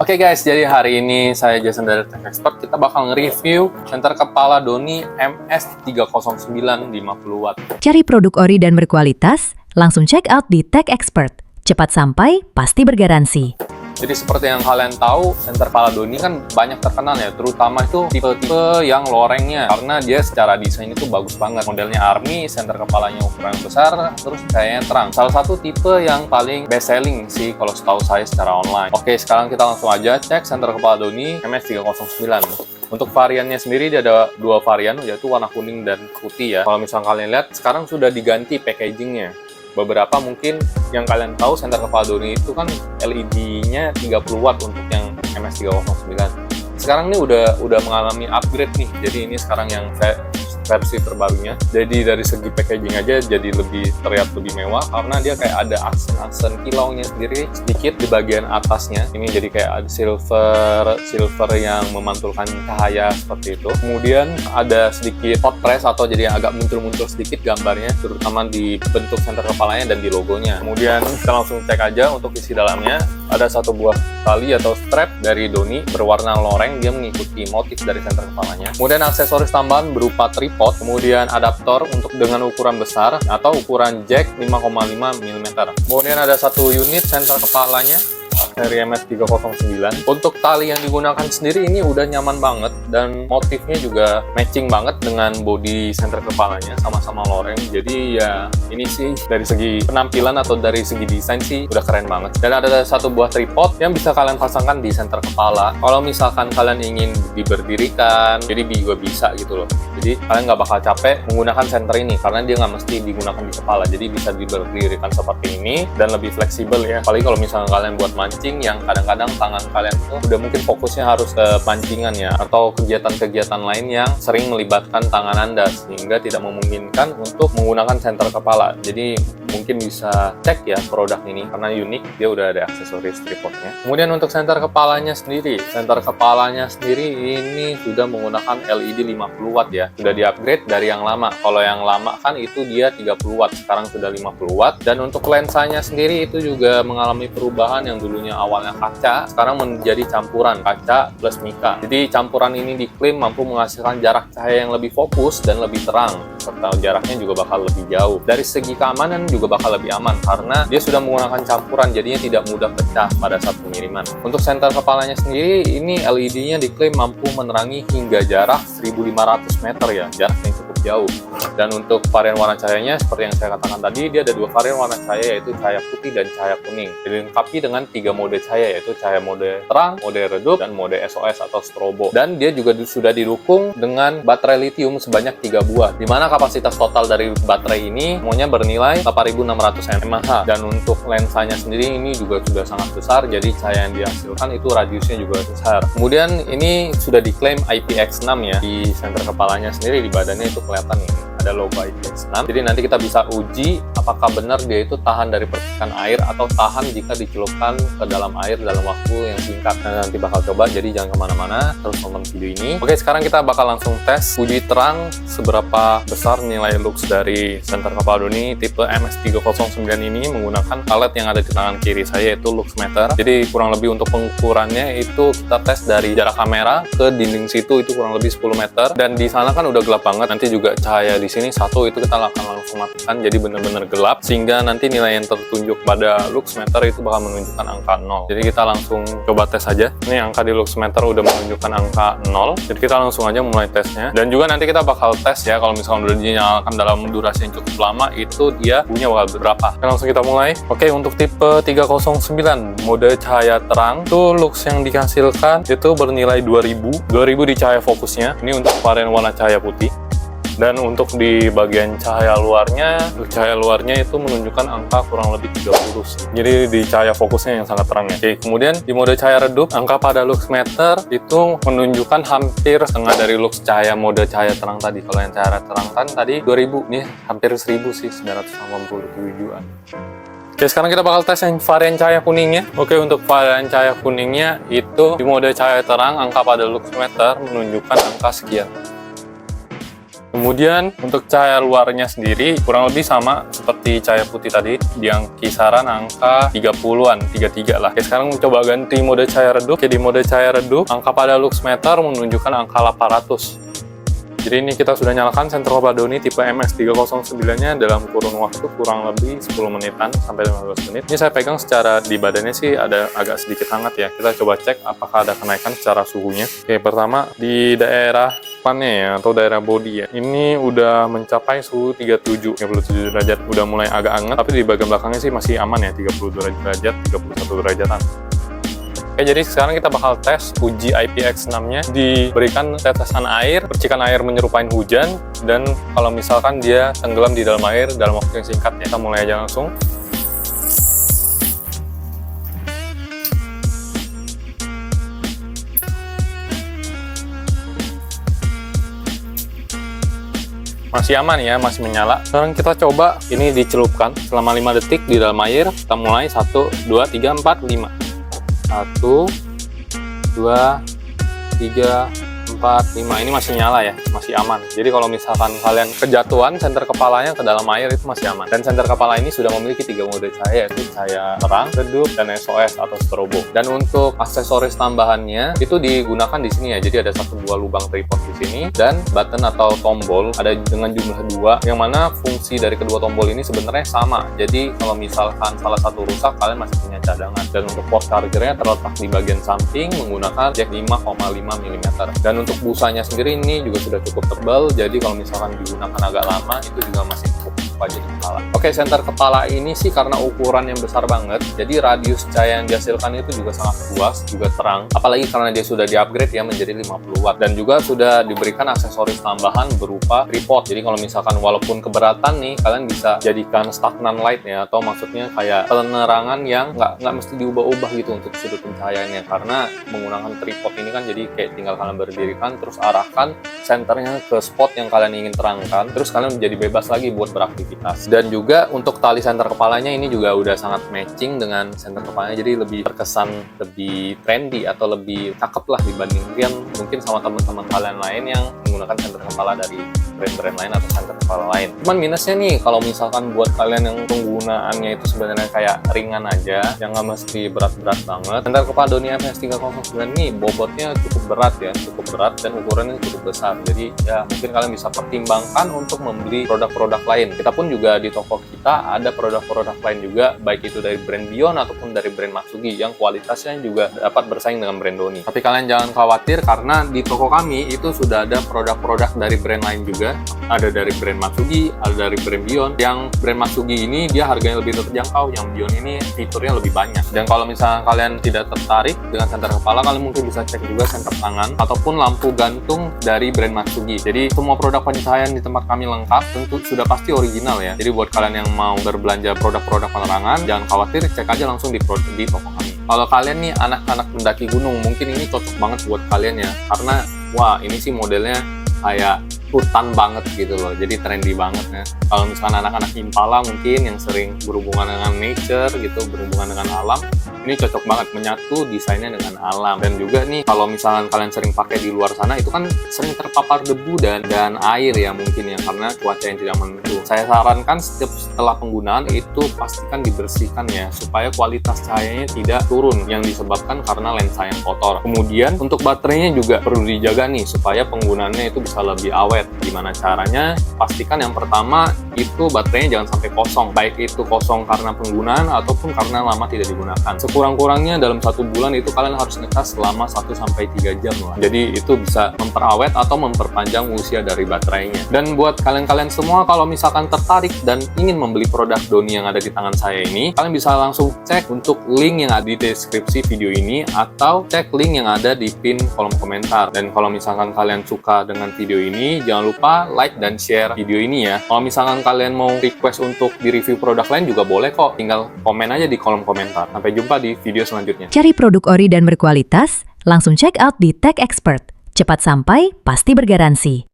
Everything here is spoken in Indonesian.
Oke guys, jadi hari ini saya Jason dari Tech Expert. Kita bakal nge-review senter kepala Doni MS309 50 watt. Cari produk ori dan berkualitas, langsung check out di Tech Expert. Cepat sampai, pasti bergaransi. Jadi seperti yang kalian tahu, senter kepala Doni kan banyak terkenal ya, terutama itu tipe-tipe yang lorengnya, karena dia secara desain itu bagus banget. Modelnya army, senter kepalanya ukuran besar, terus kayaknya terang. Salah satu tipe yang paling best selling sih kalau setahu saya secara online. Oke, sekarang kita langsung aja cek senter kepala Doni MS309. Untuk variannya sendiri dia ada dua varian, yaitu warna kuning dan putih ya. Kalau misalnya kalian lihat, sekarang sudah diganti packagingnya. Beberapa mungkin yang kalian tahu senter kepala Doni itu kan LED-nya 30 watt untuk yang MS309. Sekarang ini udah mengalami upgrade nih. Jadi ini sekarang yang versi terbarunya. Jadi dari segi packaging aja jadi lebih terlihat lebih mewah karena dia kayak ada aksen-aksen kilaunya sendiri sedikit di bagian atasnya. Ini jadi kayak ada silver yang memantulkan cahaya seperti itu. Kemudian ada sedikit hot press atau jadi agak muncul-muncul sedikit gambarnya, terutama di bentuk senter kepalanya dan di logonya. Kemudian kita langsung cek aja untuk isi dalamnya. Ada satu buah tali atau strap dari Doni berwarna loreng, dia mengikuti motif dari senter kepalanya. Kemudian aksesoris tambahan berupa tripod, kemudian adaptor untuk dengan ukuran besar atau ukuran jack 5,5 mm. Kemudian ada satu unit senter kepalanya dari MS309. Untuk tali yang digunakan sendiri ini udah nyaman banget dan motifnya juga matching banget dengan body senter kepalanya, sama-sama loreng. Jadi ya ini sih dari segi penampilan atau dari segi desain sih udah keren banget. Dan ada satu buah tripod yang bisa kalian pasangkan di senter kepala. Kalau misalkan kalian ingin diberdirikan, jadi juga bisa gitu loh. Jadi kalian nggak bakal capek menggunakan senter ini karena dia nggak mesti digunakan di kepala. Jadi bisa diberdirikan seperti ini dan lebih fleksibel ya. Apalagi kalau misalkan kalian buat mancing yang kadang-kadang tangan kalian itu udah mungkin fokusnya harus ke pancingan ya, atau kegiatan-kegiatan lain yang sering melibatkan tangan Anda sehingga tidak memungkinkan untuk menggunakan senter kepala. Jadi mungkin bisa cek ya produk ini karena unik, dia udah ada aksesoris tripodnya. Kemudian untuk senter kepalanya sendiri ini sudah menggunakan LED 50 watt ya, sudah di-upgrade dari yang lama. Kalau yang lama kan itu dia 30 watt, sekarang sudah 50 watt. Dan untuk lensanya sendiri itu juga mengalami perubahan, yang dulunya awalnya kaca, sekarang menjadi campuran kaca plus mika. Jadi campuran ini diklaim mampu menghasilkan jarak cahaya yang lebih fokus dan lebih terang, serta jaraknya juga bakal lebih jauh. Dari segi keamanan juga bakal lebih aman karena dia sudah menggunakan campuran, jadinya tidak mudah pecah pada saat pengiriman. Untuk senter kepalanya sendiri, ini LED-nya diklaim mampu menerangi hingga jarak 1500 meter ya, jaraknya cukup jauh. Dan untuk varian warna cahayanya, seperti yang saya katakan tadi, dia ada dua varian warna cahaya, yaitu cahaya putih dan cahaya kuning. Dilengkapi dengan 3 mode cahaya, yaitu cahaya mode terang, mode redup, dan mode SOS atau strobo. Dan dia juga sudah didukung dengan baterai lithium sebanyak 3 buah, di mana kapasitas total dari baterai ini semuanya bernilai 8600 mAh. Dan untuk lensanya sendiri ini juga sudah sangat besar, jadi cahaya yang dihasilkan itu radiusnya juga besar. Kemudian ini sudah diklaim IPX6 ya, di senter kepalanya sendiri di badannya itu kelihatan nih, ada logo IPX6. Jadi nanti kita bisa uji apakah benar dia itu tahan dari percikan air atau tahan jika dicelupkan ke dalam air dalam waktu yang singkat. Nah, nanti bakal coba, jadi jangan kemana-mana, terus nonton video ini. Oke, sekarang kita bakal langsung tes uji terang seberapa besar nilai lux dari senter kepala Doni tipe MS309 ini menggunakan alat yang ada di tangan kiri saya, yaitu lux meter. Jadi kurang lebih untuk pengukurannya itu kita tes dari jarak kamera ke dinding situ itu kurang lebih 10 meter, dan di sana kan udah gelap banget. Nanti juga cahaya di sini satu itu kita akan langsung matikan, jadi benar-benar gelap sehingga nanti nilai yang tertunjuk pada lux meter itu bakal menunjukkan angka 0. Jadi kita langsung coba tes aja. Ini angka di lux meter udah menunjukkan angka 0. Jadi kita langsung aja mulai tesnya. Dan juga nanti kita bakal tes ya, kalau misalnya udah dinyalakan dalam durasi yang cukup lama itu dia bunyinya bakal berapa. Dan langsung kita mulai. Oke, untuk tipe 309 mode cahaya terang itu lux yang dihasilkan itu bernilai 2000 di cahaya fokusnya. Ini untuk varian warna cahaya putih. Dan untuk di bagian cahaya luarnya itu menunjukkan angka kurang lebih 30 sih. Jadi di cahaya fokusnya yang sangat terang ya. Oke, kemudian di mode cahaya redup, angka pada lux meter itu menunjukkan hampir setengah dari lux cahaya mode cahaya terang tadi. Kalau yang cahaya terang kan tadi 2000, nih hampir 1000 sih, 987-an. Oke, sekarang kita bakal tes yang varian cahaya kuningnya. Oke, untuk varian cahaya kuningnya itu di mode cahaya terang, angka pada lux meter menunjukkan angka sekian. Kemudian untuk cahaya luarnya sendiri kurang lebih sama seperti cahaya putih tadi, yang kisaran angka 30-an, 33 lah. Oke, sekarang coba ganti mode cahaya redup. Oke, di mode cahaya redup, angka pada luxmeter menunjukkan angka 800. Jadi ini kita sudah nyalakan senter Doni tipe MS309-nya dalam kurun waktu kurang lebih 10 menitan sampai 15 menit. Ini saya pegang secara di badannya sih ada agak sedikit hangat ya. Kita coba cek apakah ada kenaikan secara suhunya. Oke, pertama di daerah depannya ya, atau daerah body ya. Ini udah mencapai suhu 37 derajat. Udah mulai agak hangat, tapi di bagian belakangnya sih masih aman ya, 30 derajat, 31 derajatan. Oke, jadi sekarang kita bakal tes uji IPX6-nya. Diberikan tetesan air, percikan air menyerupai hujan, dan kalau misalkan dia tenggelam di dalam air dalam waktu yang singkat ya. Kita mulai aja langsung. Masih aman ya, masih menyala. Sekarang kita coba ini dicelupkan selama 5 detik di dalam air. Kita mulai 1, 2, 3, 4, 5. 1, 2, 3, 4, 5. Ini masih nyala ya, masih aman. Jadi kalau misalkan kalian kejatuhan, senter kepalanya ke dalam air itu masih aman. Dan senter kepala ini sudah memiliki 3 mode cahaya, yaitu cahaya terang, redup, dan SOS atau strobo. Dan untuk aksesoris tambahannya itu digunakan di sini ya. Jadi ada satu buah lubang tripod di sini dan button atau tombol ada dengan jumlah 2, yang mana fungsi dari kedua tombol ini sebenarnya sama. Jadi kalau misalkan salah satu rusak, kalian masih punya cadangan. Dan untuk port chargernya terletak di bagian samping menggunakan jack 5,5 mm. Dan untuk busanya sendiri ini juga sudah cukup tebal, jadi kalau misalkan digunakan agak lama itu juga masih cukup jadi kepala. Oke, senter kepala ini sih karena ukuran yang besar banget, jadi radius cahaya yang dihasilkan itu juga sangat luas, juga terang. Apalagi karena dia sudah di-upgrade ya menjadi 50 watt, dan juga sudah diberikan aksesoris tambahan berupa tripod. Jadi kalau misalkan walaupun keberatan nih, kalian bisa jadikan stagnan light ya, atau maksudnya kayak penerangan yang nggak mesti diubah-ubah gitu untuk sudut pencahayaannya, karena menggunakan tripod ini kan jadi kayak tinggal kalian berdirikan terus arahkan senternya ke spot yang kalian ingin terangkan, terus kalian menjadi bebas lagi buat beraktivitas. Dan juga untuk tali senter kepalanya ini juga udah sangat matching dengan senter kepalanya, jadi lebih terkesan lebih trendy atau lebih cakep lah dibandingkan mungkin sama teman-teman kalian lain yang menggunakan senter kepala dari brand-brand lain atau senter kepala lain. Cuman minusnya nih, kalau misalkan buat kalian yang penggunaannya itu sebenarnya kayak ringan aja, yang nggak mesti berat-berat banget. Senter kepala Doni MS309 ini bobotnya cukup berat ya, cukup berat dan ukurannya cukup besar. Jadi ya mungkin kalian bisa pertimbangkan untuk membeli produk-produk lain. Kita pun juga di toko kita ada produk-produk lain juga, baik itu dari brand Bion ataupun dari brand Matsugi yang kualitasnya juga dapat bersaing dengan brand Doni. Tapi kalian jangan khawatir karena di toko kami itu sudah ada produk-produk dari brand lain juga. Ada dari brand Matsugi, ada dari brand Bion. Yang brand Matsugi ini dia harganya lebih terjangkau, yang Bion ini fiturnya lebih banyak. Dan kalau misalnya kalian tidak tertarik dengan senter kepala, kalian mungkin bisa cek juga senter tangan ataupun lampu gantung dari brand Matsugi. Jadi semua produk pencahayaan di tempat kami lengkap, tentu sudah pasti original ya. Jadi buat kalian yang mau berbelanja produk-produk penerangan, jangan khawatir, cek aja langsung di toko kami. Kalau kalian nih anak-anak mendaki gunung, mungkin ini cocok banget buat kalian ya, karena wah ini sih modelnya kayak hutan banget gitu loh, jadi trendy banget ya. Kalau misalkan anak-anak Impala mungkin yang sering berhubungan dengan nature gitu, berhubungan dengan alam, ini cocok banget, menyatu desainnya dengan alam. Dan juga nih kalau misalkan kalian sering pakai di luar sana, itu kan sering terpapar debu dan air ya mungkin ya, karena cuaca yang tidak menentu. Saya sarankan setelah penggunaan itu pastikan dibersihkan ya, supaya kualitas cahayanya tidak turun yang disebabkan karena lensa yang kotor. Kemudian untuk baterainya juga perlu dijaga nih, supaya penggunaannya itu bisa lebih awet. Gimana caranya? Pastikan yang pertama itu baterainya jangan sampai kosong, baik itu kosong karena penggunaan ataupun karena lama tidak digunakan. Sekurang-kurangnya dalam 1 bulan itu kalian harus ngecas selama 1-3 jam lah. Jadi itu bisa memperawet atau memperpanjang usia dari baterainya. Dan buat kalian-kalian semua, kalau misalkan tertarik dan ingin membeli produk Doni yang ada di tangan saya ini, kalian bisa langsung cek untuk link yang ada di deskripsi video ini atau cek link yang ada di pin kolom komentar. Dan kalau misalkan kalian suka dengan video ini, jangan lupa like dan share video ini ya. Kalau misalkan kalian mau request untuk di-review produk lain juga boleh kok, tinggal komen aja di kolom komentar. Sampai jumpa di video selanjutnya. Cari produk ori dan berkualitas? Langsung check out di Tech Expert. Cepat sampai, pasti bergaransi.